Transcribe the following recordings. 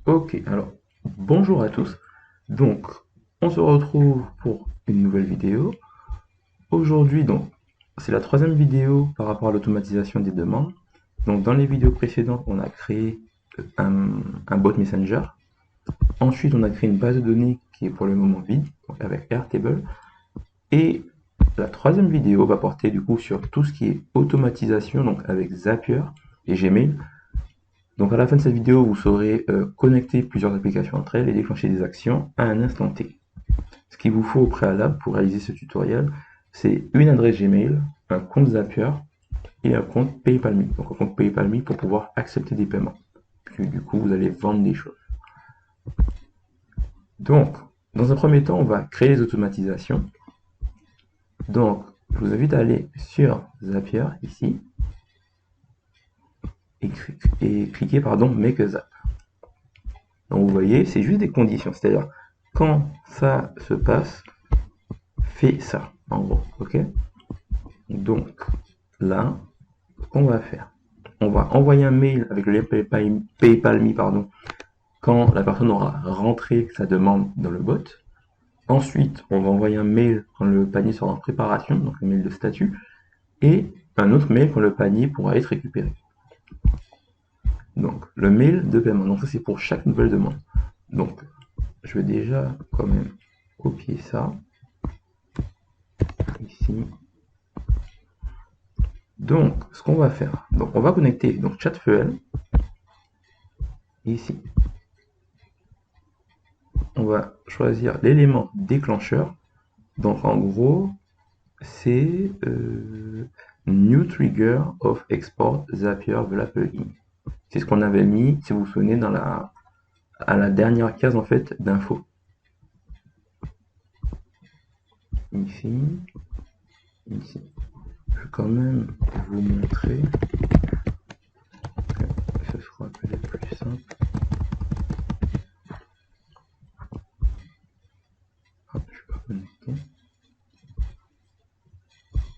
Ok, alors bonjour à tous. Donc, on se retrouve pour une nouvelle vidéo. Aujourd'hui, donc, c'est la troisième vidéo par rapport à l'automatisation des demandes. Donc, dans les vidéos précédentes, on a créé un bot Messenger. Ensuite, on a créé une base de données qui est pour le moment vide, donc avec Airtable. Et la troisième vidéo va porter du coup sur tout ce qui est automatisation, donc avec Zapier et Gmail. Donc à la fin de cette vidéo, vous saurez connecter plusieurs applications entre elles et déclencher des actions à un instant T. Ce qu'il vous faut au préalable pour réaliser ce tutoriel, c'est une adresse Gmail, un compte Zapier et un compte PayPal.me. Donc un compte PayPal.me pour pouvoir accepter des paiements. Puis du coup, vous allez vendre des choses. Donc, dans un premier temps, on va créer les automatisations. Donc, je vous invite à aller sur Zapier ici et cliquer Make a Zap. Donc vous voyez, c'est juste des conditions, c'est-à-dire quand ça se passe, fais ça, en gros, ok? Donc là, ce qu'on va faire, on va envoyer un mail avec le lien PayPal.me, pardon, quand la personne aura rentré sa demande dans le bot. Ensuite, on va envoyer un mail quand le panier sera en préparation, donc un mail de statut, et un autre mail quand le panier pourra être récupéré. Donc, le mail de paiement, donc ça c'est pour chaque nouvelle demande. Donc, je vais déjà quand même copier ça ici. Donc, ce qu'on va faire, donc on va connecter donc Chatfuel ici. On va choisir l'élément déclencheur. Donc en gros, c'est New Trigger of Export Zapier Vela Plugin. C'est ce qu'on avait mis, si vous vous souvenez, à la dernière case en fait d'info. Ici, ici. Je vais quand même vous montrer. Ce sera peut-être plus simple. Hop, je suis pas connecté.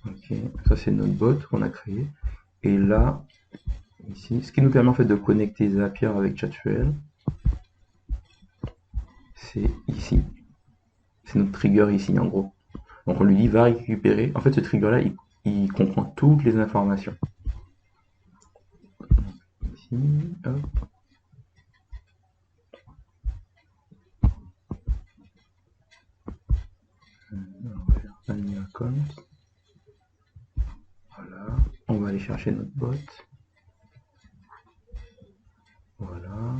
Ok, ça c'est notre bot qu'on a créé. Et là, ici, ce qui nous permet en fait de connecter Zapier avec Chatfuel, c'est ici. C'est notre trigger ici en gros. Donc on lui dit va récupérer. En fait ce trigger là il comprend toutes les informations. Ici, hop. On va faire un new account. Voilà. On va aller chercher notre bot. Voilà.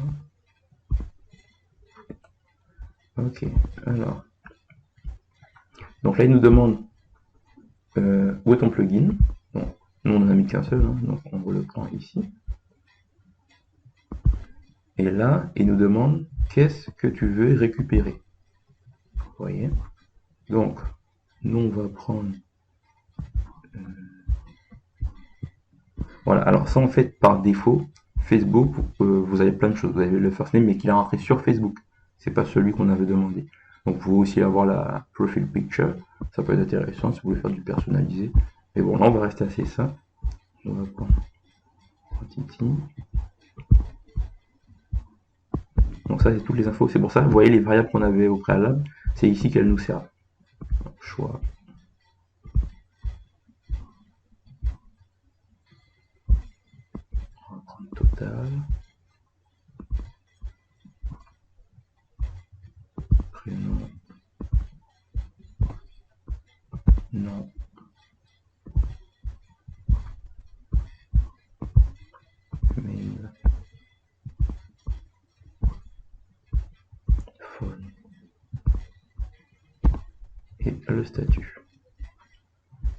Ok. Alors. Donc là il nous demande où est ton plugin. Bon, nous on en a mis qu'un seul, hein, donc on le prend ici. Et là, il nous demande qu'est-ce que tu veux récupérer. Vous voyez. Donc, nous on va prendre. Voilà. Alors ça en fait par défaut, Facebook, vous avez plein de choses. Vous avez le first name, mais qu'il est rentré sur Facebook. C'est pas celui qu'on avait demandé. Donc vous pouvez aussi avoir la profile picture. Ça peut être intéressant si vous voulez faire du personnalisé. Mais bon, là on va rester assez simple. On va prendre Titi. Donc ça c'est toutes les infos. C'est pour ça, vous voyez les variables qu'on avait au préalable, c'est ici qu'elles nous servent. Donc, choix. On va prendre total. Prénom. Nom. Mail. Phone. Et le statut.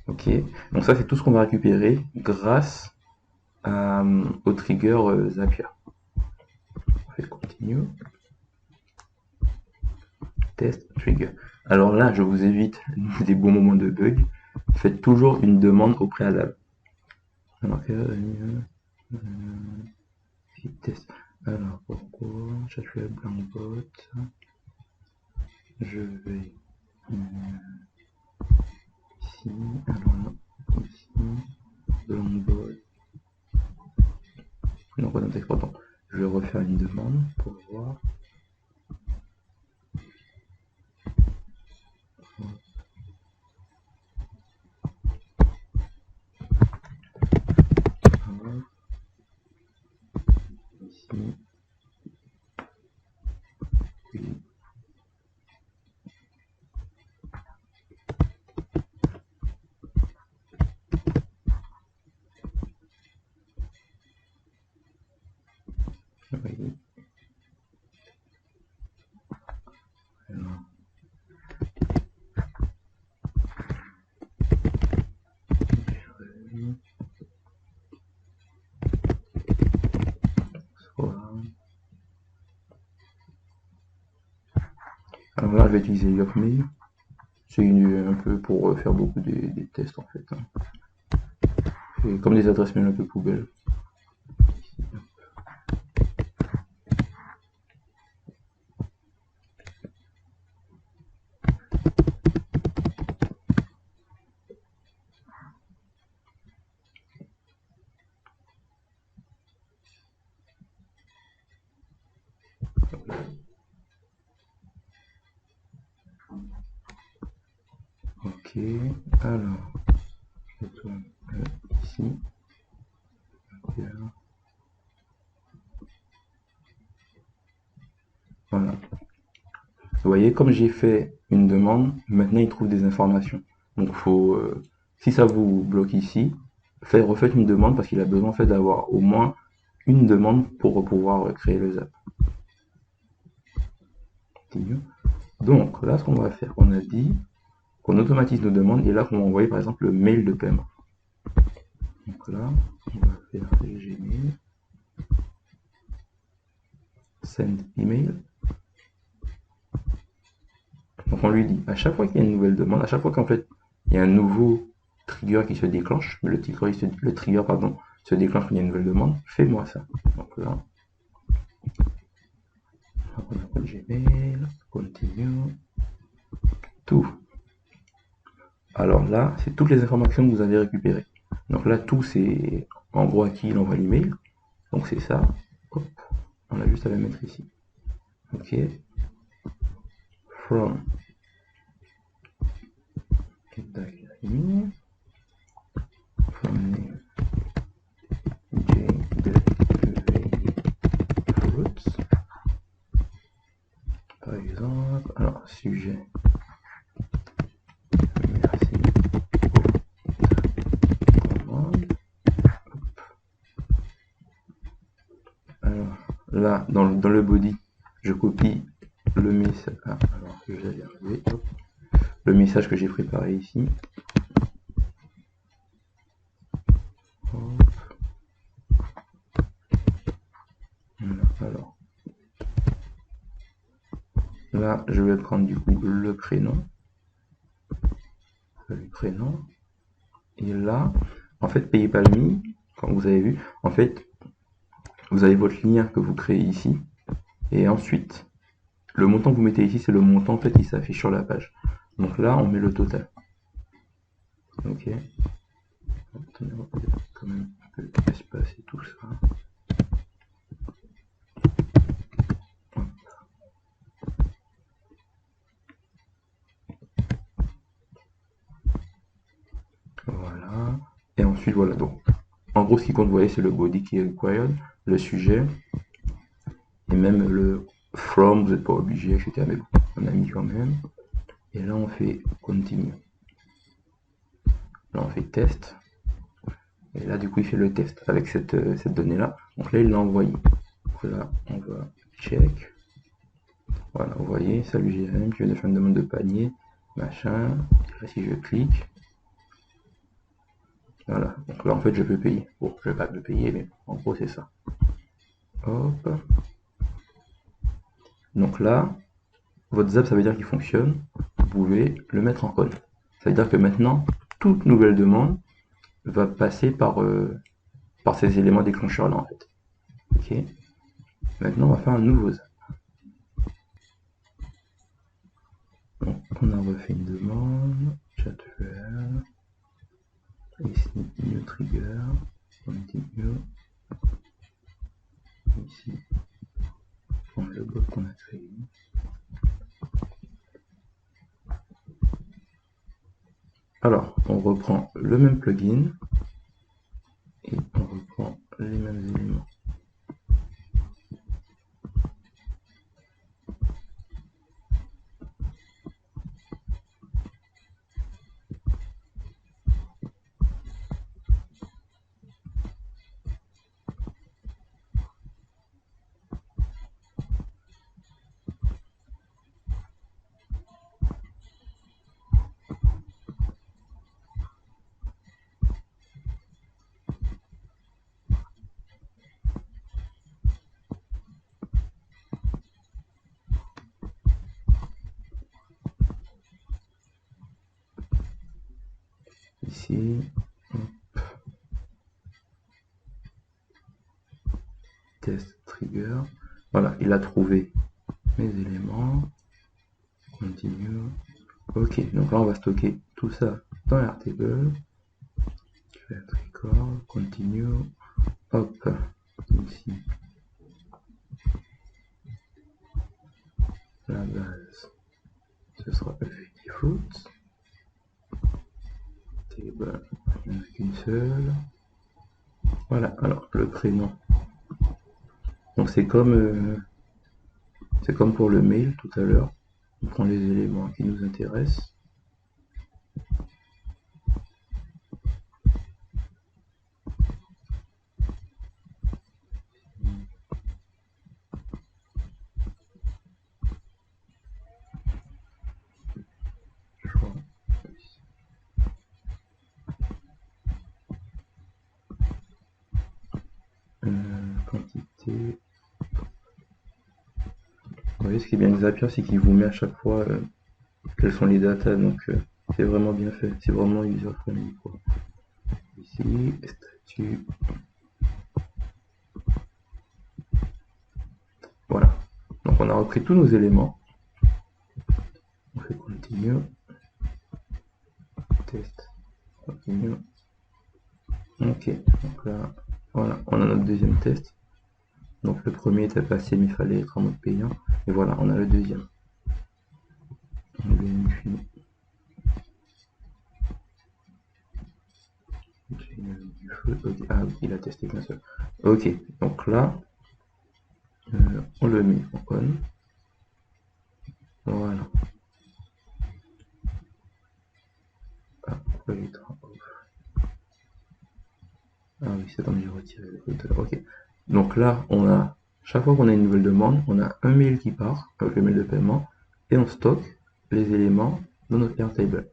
Ok, donc ça c'est tout ce qu'on va récupérer grâce au trigger Zapier. On fait continue. Test trigger. Alors là, je vous évite des bons moments de bug. Faites toujours une demande au préalable. Alors, test. Alors pourquoi je fais blanc bot. Je vais ici. Alors non, ici. Blanc bot. Non, pas notre exploitant. Je vais refaire une demande pour voir. Ici. Oui. Oui. Alors. Alors là, je vais utiliser Yopmail. C'est un peu pour faire beaucoup des tests en fait. Et comme des adresses mail un peu poubelles. Ok, alors, je tourne ici. Là. Voilà. Vous voyez, comme j'ai fait une demande, maintenant il trouve des informations. Donc faut, si ça vous bloque ici, refaites une demande parce qu'il a besoin en fait d'avoir au moins une demande pour pouvoir créer le zap. Donc là, ce qu'on va faire, on a dit qu'on automatise nos demandes et là qu'on va envoyer par exemple le mail de paiement. Donc là, on va faire Gmail, send email. Donc on lui dit, à chaque fois qu'il y a une nouvelle demande, à chaque fois qu'en fait il y a un nouveau trigger qui se déclenche, le trigger se déclenche quand il y a une nouvelle demande, fais-moi ça. Donc là, on appelle Gmail, continue, tout. Alors là, c'est toutes les informations que vous avez récupérées. Donc là, tout c'est en gros à qui il envoie l'email. Donc c'est ça. Hop, on a juste à le mettre ici. Ok. From from name fruits. Par exemple, alors sujet. Merci. Commande. Alors là, dans le body, je copie le message. Ah, alors je vais y arriver. Hop. Le message que j'ai préparé ici. Hop. Alors là, je vais prendre du coup le prénom. Le prénom. Et là, en fait, PayPal.me, comme vous avez vu, en fait, vous avez votre lien que vous créez ici. Et ensuite, le montant que vous mettez ici, c'est le montant en fait qui s'affiche sur la page. Donc là, on met le total. Ok. Quand même un peu espacer tout ça. Voilà. Et ensuite, voilà. Donc, en gros, ce qui compte, vous voyez, c'est le body qui est required, le sujet, et même le from, vous n'êtes pas obligé, etc. Mais bon, on a mis quand même. Et là, on fait continue. Là, on fait test. Et là, du coup, il fait le test avec cette donnée-là. Donc là, il l'a envoyé. Donc là, on va check. Voilà, vous voyez, salut JM, tu viens de faire une demande de panier, machin. Et là, si je clique, voilà. Donc là, en fait, je peux payer. Bon, je vais pas le payer, mais en gros, c'est ça. Hop. Donc là, votre zap, ça veut dire qu'il fonctionne. Vous pouvez le mettre en on. Ça veut dire que maintenant, toute nouvelle demande va passer par ces éléments déclencheurs-là, en fait. Ok. Maintenant, on va faire un nouveau zap. Donc, on a refait une demande. Chatwell. Ici, new trigger. Continue. ici, dans le bloc qu'on a créé. Alors, on reprend le même plugin et on reprend les mêmes éléments. Ici, test trigger. Voilà, il a trouvé mes éléments. Continue. Ok, donc là on va stocker tout ça dans Airtable. Create record, continue. Hop, ici. La base, ce sera effective table, il n'y en a qu'une seule. Voilà, alors le prénom. Donc c'est comme pour le mail tout à l'heure. On prend les éléments qui nous intéressent. Quantité. Vous voyez, ce qui est bien avec Zapier, c'est qu'il vous met à chaque fois quelles sont les datas, donc c'est vraiment bien fait, c'est vraiment user friendly quoi. Ici, statut. Voilà, donc on a repris tous nos éléments. On fait continue, test, continue. Ok, donc là, voilà, on a notre deuxième test. Donc le premier était passé, mais il fallait être en mode payant. Et voilà, on a le deuxième. On vérifie. Okay. Ah oui, il a testé qu'un seul. Ok, donc là, on le met en on. Voilà. Après, ah oui, c'est comme j'ai retiré le footer. Ok. Donc là, on a, chaque fois qu'on a une nouvelle demande, on a un mail qui part, avec le mail de paiement, et on stocke les éléments dans notre Airtable.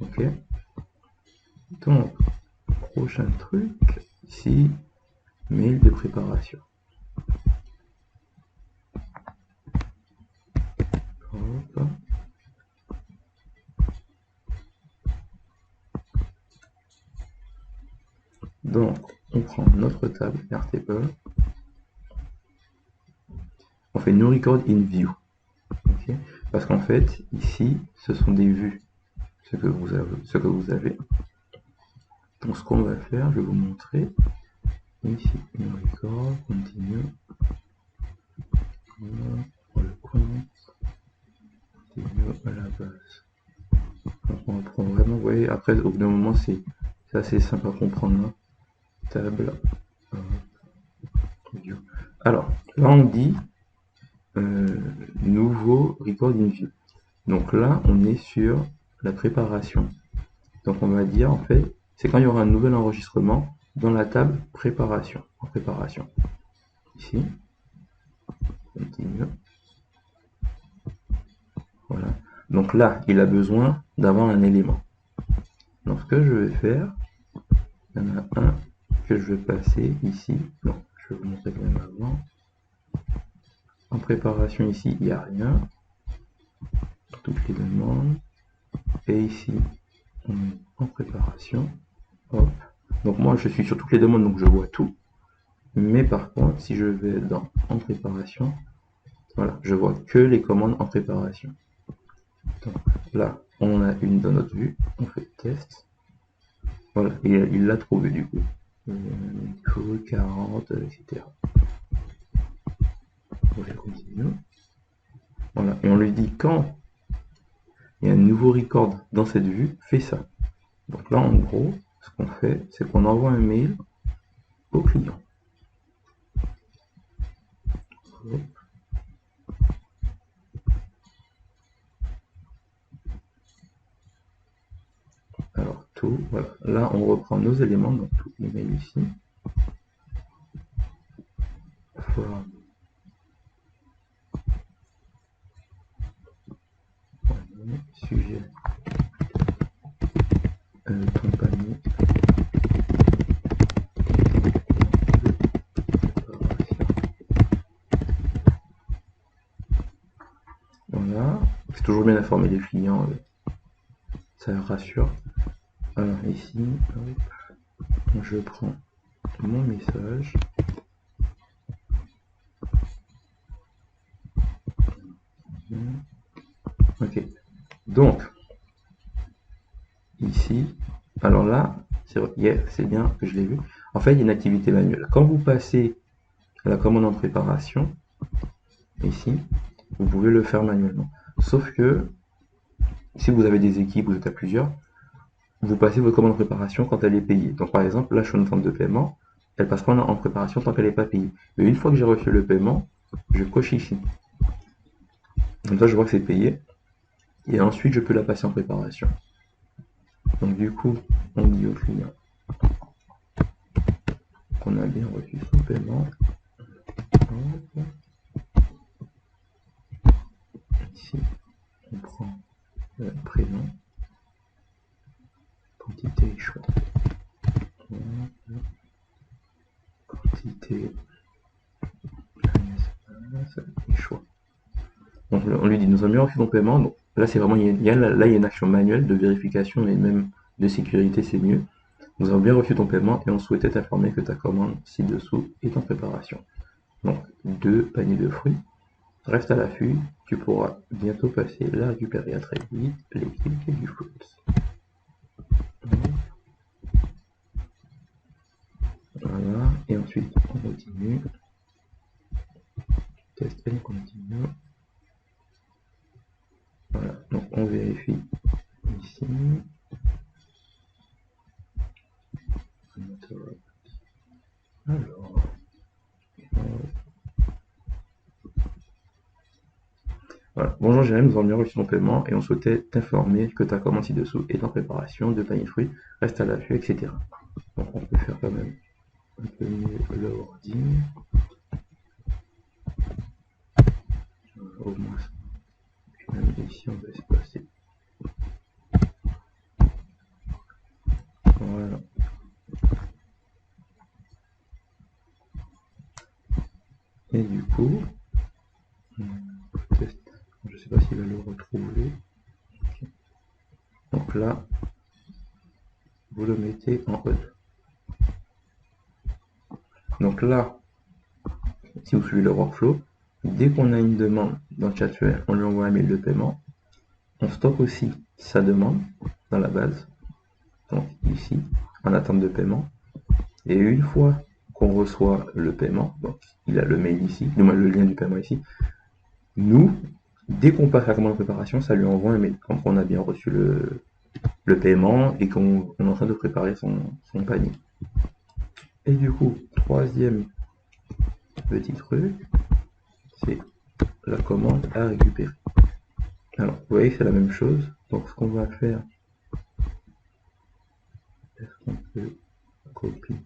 Ok. Donc, prochain truc, ici, mail de préparation. Hop. Donc, on prend notre table Airtable, on fait New Record in View. Okay. Parce qu'en fait, ici, ce sont des vues, ce que vous avez. Donc, ce qu'on va faire, je vais vous montrer. Ici, New Record, continue. Voilà, pour le compte, continue à la base. Donc, on reprend vraiment, vous voyez, après, au bout d'un moment, c'est assez simple à comprendre. Hein. Table. Alors, là, on dit nouveau Record in View. Donc là, on est sur la préparation. Donc on va dire, en fait, c'est quand il y aura un nouvel enregistrement dans la table préparation, en préparation. Ici, continue. Voilà. Donc là, il a besoin d'avoir un élément. Donc ce que je vais faire, il y en a un que je vais passer ici. Non, je vais vous montrer quand même avant. En préparation ici, il n'y a rien. Toutes les demandes. Et ici, on est en préparation. Hop. Donc moi, je suis sur toutes les demandes, donc je vois tout. Mais par contre, si je vais dans en préparation, voilà, je vois que les commandes en préparation. Donc là, on en a une dans notre vue, on fait test. Voilà, et il l'a trouvé du coup. 40, etc. On fait continue. Voilà. Et on lui dit quand il y a un nouveau record dans cette vue, fais ça. Donc là, en gros, ce qu'on fait, c'est qu'on envoie un mail au client. Hop. Alors tout, voilà. Là, on reprend nos éléments, donc tout l'email ici. Forme. Sujet. Ton panier. Voilà. C'est toujours bien d'informer les clients, ça rassure. Alors ici, hop, je prends mon message. Ok. Donc, ici, alors là, c'est bien que je l'ai vu. En fait, il y a une activité manuelle. Quand vous passez à la commande en préparation, ici, vous pouvez le faire manuellement. Sauf que, si vous avez des équipes, vous êtes à plusieurs, vous passez votre commande en préparation quand elle est payée. Donc par exemple, là je suis en attente de paiement, elle passe pas en préparation tant qu'elle n'est pas payée. Mais une fois que j'ai reçu le paiement, je coche ici. Comme ça je vois que c'est payé. Et ensuite je peux la passer en préparation. Donc du coup, on dit au client qu'on a bien reçu son paiement. Ici, on prend le prénom, quantité et choix. Quantité et choix. Donc on lui dit nous avons bien reçu ton paiement. Donc là c'est vraiment il y a une action manuelle de vérification et même de sécurité, c'est mieux. Nous avons bien reçu ton paiement et on souhaitait t'informer que ta commande ci-dessous est en préparation. Donc 2 paniers de fruits. Reste à l'affût, tu pourras bientôt passer la récupérer à très vite, l'équipe du foot. Voilà, et ensuite on continue. Test et on continue. Voilà, donc on vérifie ici. Alors, voilà. Bonjour Jérémy, nous avons bien reçu ton paiement et on souhaitait t'informer que ta commande ci-dessous est en préparation, de panier de fruits, reste à l'affût, etc. Donc on peut faire quand même un peu mieux le wording. Au moins, même ici on va espacer. Voilà. Et du coup, test. Je sais pas s'il va le retrouver. Okay. Donc là, vous le mettez en on. Donc là, si vous suivez le workflow, dès qu'on a une demande dans Chatware, on lui envoie un mail de paiement. On stocke aussi sa demande dans la base, donc ici, en attente de paiement. Et une fois qu'on reçoit le paiement, donc il a le mail ici, du moins le lien du paiement ici, nous, dès qu'on passe la commande de préparation, ça lui envoie un mail, quand on a bien reçu le paiement et qu'on est en train de préparer son panier. Et du coup, troisième petit truc, c'est la commande à récupérer. Alors, vous voyez que c'est la même chose. Donc, ce qu'on va faire, est-ce qu'on peut copier?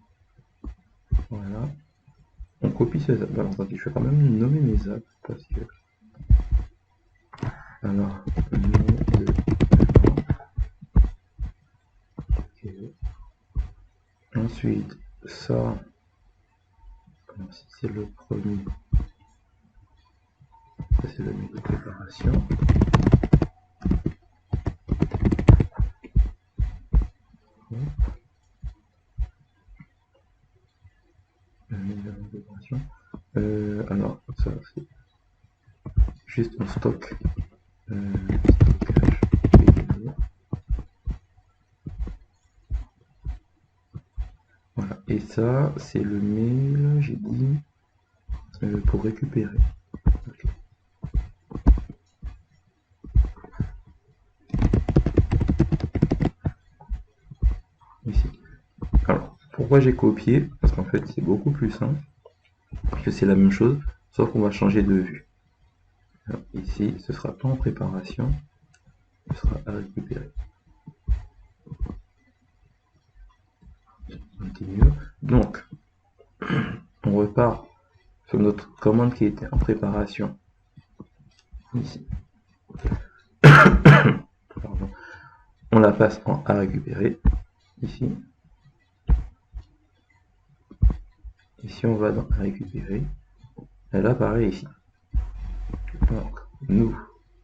Voilà. On copie ces apps. Alors, attendez, je vais quand même nommer mes apps parce que. Alors, nom de. Okay. Ensuite, ça, comme si c'est le premier, ça c'est le mail de préparation. Le mail de préparation. Alors, ça c'est juste un stock. Stockage PDB. Voilà. Et ça, c'est le mail, j'ai dit, pour récupérer. pourquoi j'ai copié? Parce qu'en fait, c'est beaucoup plus simple, que c'est la même chose, sauf qu'on va changer de vue. Alors, ici, ce sera pas en préparation, ce sera à récupérer. Continue. Donc, on repart sur notre commande qui était en préparation. Ici. Pardon. On la passe en à récupérer. Ici. Ici, on va dans à récupérer. Elle apparaît ici. Donc, nous,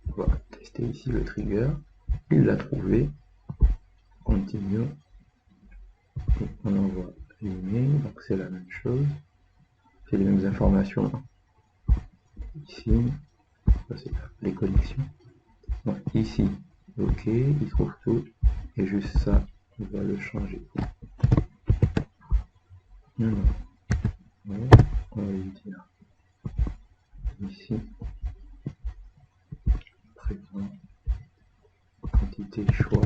on va tester ici le trigger. Il l'a trouvé. Continue. Et on envoie l'email. Donc, c'est la même chose. C'est les mêmes informations. Ici, ça c'est les connexions. Donc, ici, ok, il trouve tout. Et juste ça, on va le changer. Non, non. On va lui dire ici, prénom, quantité, choix,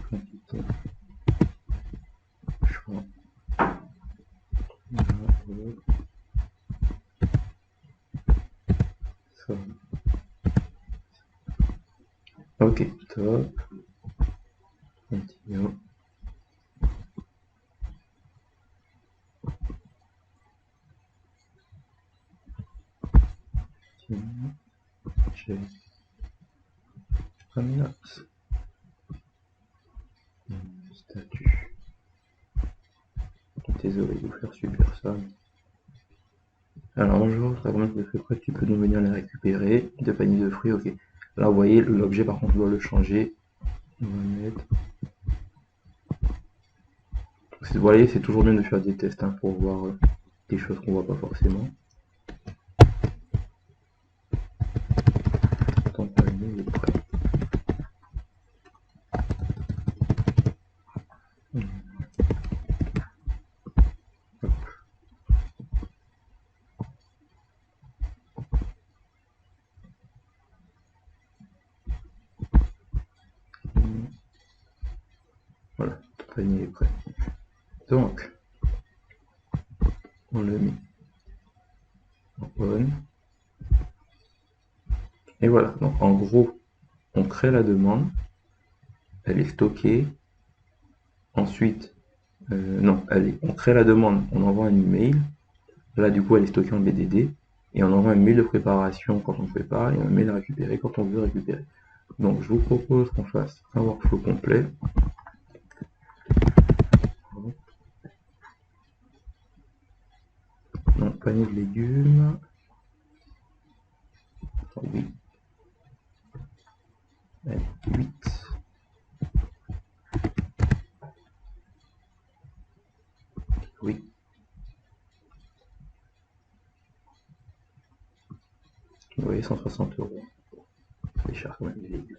quantité, choix, ça. Ok, top. Continue. Check. Note. Statut. Désolé de vous faire subir ça. Alors bonjour, ça commence de fait près, tu peux nous venir les récupérer. De panier de fruits, ok. Là vous voyez l'objet par contre on doit le changer. On va mettre. Vous voyez, c'est toujours bien de faire des tests hein, pour voir des choses qu'on voit pas forcément. Ton panier est prêt. Voilà, ton panier est prêt. Donc, on le met en on. Et voilà, donc en gros, on crée la demande, elle est stockée. Ensuite, non, on crée la demande, on envoie un email. Là, du coup, elle est stockée en BDD. Et on envoie un mail de préparation quand on prépare et un mail à récupérer quand on veut récupérer. Donc, je vous propose qu'on fasse un workflow complet. Donc, panier de légumes. Oui. 8. Oui. Vous voyez, 160 €. C'est cher quand même, les légumes.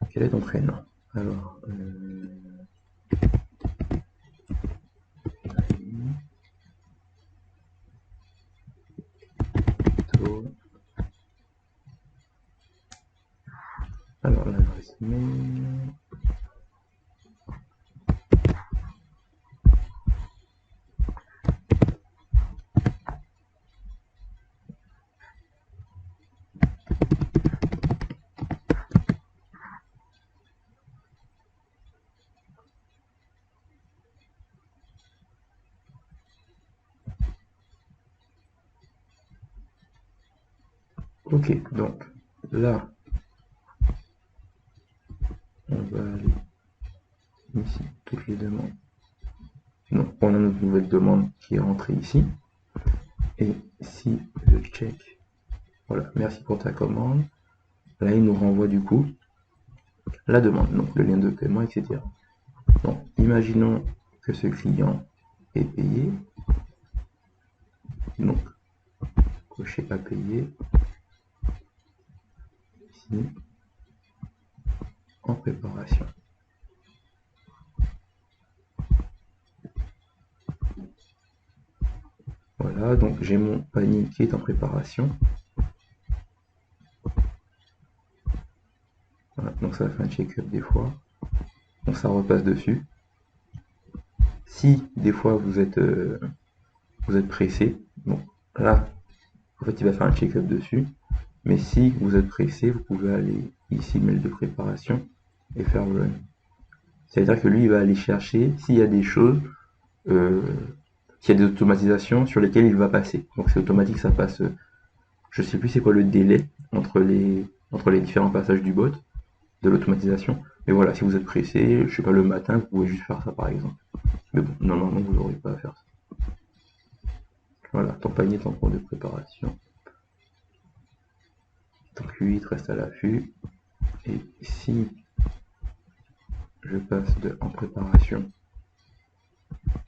Quel est ton prénom? Alors, alors l'adresse mail. Ok, donc là, on va aller ici, toutes les demandes. Donc, on a notre nouvelle demande qui est rentrée ici. Et si je check, voilà, merci pour ta commande. Là, il nous renvoie du coup la demande, donc le lien de paiement, etc. Donc, imaginons que ce client est payé. Donc, cocher à payer. Ici, en préparation. Voilà, donc j'ai mon panier qui est en préparation. Voilà, donc ça fait un check-up des fois. donc ça repasse dessus. Si des fois vous êtes pressé, donc là, en fait, il va faire un check-up dessus. Mais si vous êtes pressé, vous pouvez aller ici, mail de préparation, et faire run. C'est-à-dire que lui, il va aller chercher s'il y a des choses, euh, s'il y a des automatisations sur lesquelles il va passer. Donc c'est automatique, ça passe. Je sais plus c'est quoi le délai entre les différents passages du bot, de l'automatisation. Mais voilà, si vous êtes pressé, je sais pas, le matin, vous pouvez juste faire ça par exemple. Mais bon, normalement, vous n'aurez pas à faire ça. Voilà, ton panier est en cours de préparation. Donc lui, il reste à l'affût. Et si je passe de en préparation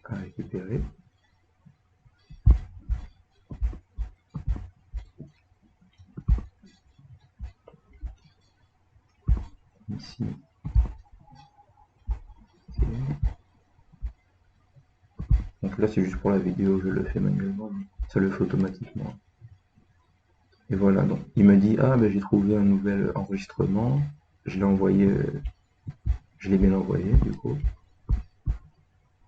à récupérer, ici, donc là c'est juste pour la vidéo, je le fais manuellement, mais ça le fait automatiquement. Et voilà, donc il me dit, ah ben j'ai trouvé un nouvel enregistrement, je l'ai envoyé, je l'ai bien envoyé du coup.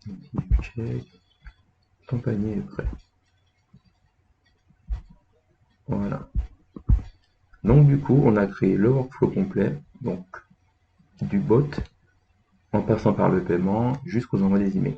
Ici je check, ton panier est prêt. Voilà. Donc du coup, on a créé le workflow complet, donc du bot, en passant par le paiement jusqu'aux envois des emails.